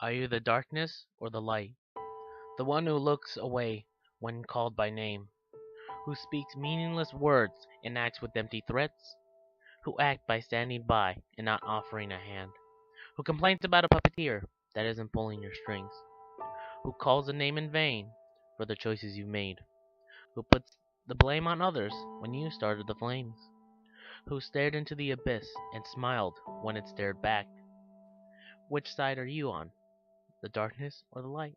Are you the darkness or the light? The one who looks away when called by name, who speaks meaningless words and acts with empty threats, who act by standing by and not offering a hand, who complains about a puppeteer that isn't pulling your strings, who calls a name in vain for the choices you've made, who puts the blame on others when you started the flames, who stared into the abyss and smiled when it stared back. Which side are you on, the darkness or the light?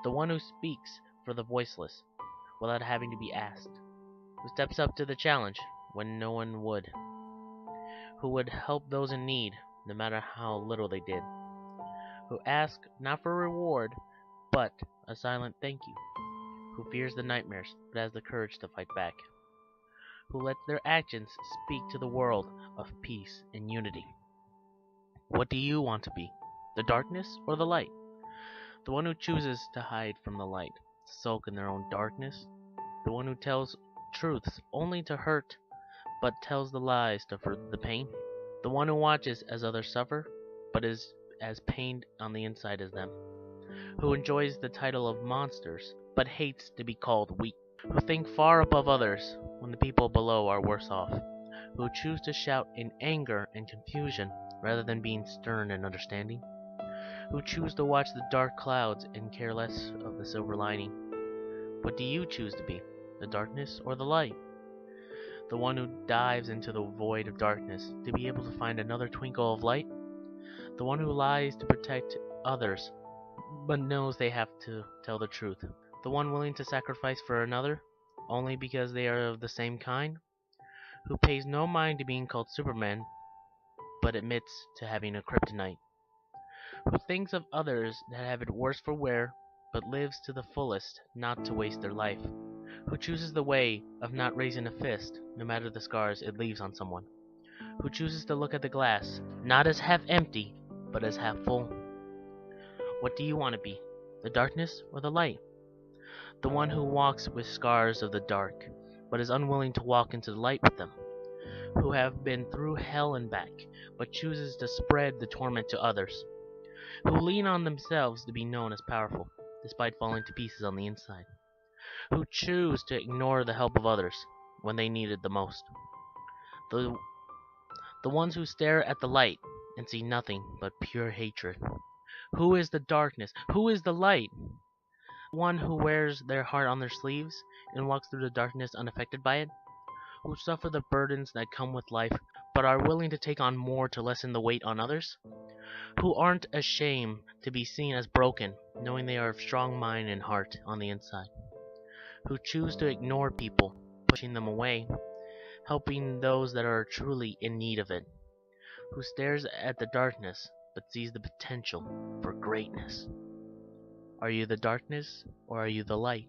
The one who speaks for the voiceless without having to be asked, who steps up to the challenge when no one would, who would help those in need no matter how little they did, who asks not for reward but a silent thank you, who fears the nightmares but has the courage to fight back, who lets their actions speak to the world of peace and unity. What do you want to be, the darkness or the light? The one who chooses to hide from the light, to sulk in their own darkness, the one who tells truths only to hurt but tells the lies to further the pain, the one who watches as others suffer but is as pained on the inside as them, who enjoys the title of monsters but hates to be called weak, who think far above others when the people below are worse off, who choose to shout in anger and confusion rather than being stern and understanding, who choose to watch the dark clouds and care less of the silver lining. What do you choose to be, the darkness or the light? The one who dives into the void of darkness to be able to find another twinkle of light? The one who lies to protect others but knows they have to tell the truth? The one willing to sacrifice for another only because they are of the same kind? Who pays no mind to being called Superman but admits to having a kryptonite? Who thinks of others that have it worse for wear but lives to the fullest not to waste their life? Who chooses the way of not raising a fist no matter the scars it leaves on someone? Who chooses to look at the glass not as half empty but as half full? What do you want to be, the darkness or the light? The one who walks with scars of the dark but is unwilling to walk into the light with them, who have been through hell and back but chooses to spread the torment to others, who lean on themselves to be known as powerful despite falling to pieces on the inside, who choose to ignore the help of others when they need it the most, the, the ones who stare at the light and see nothing but pure hatred. Who is the darkness? Who is the light? The one who wears their heart on their sleeves and walks through the darkness unaffected by it, who suffer the burdens that come with life but are willing to take on more to lessen the weight on others, who aren't ashamed to be seen as broken knowing they are of strong mind and heart on the inside, who choose to ignore people, pushing them away, helping those that are truly in need of it, who stares at the darkness but sees the potential for greatness. Are you the darkness or are you the light?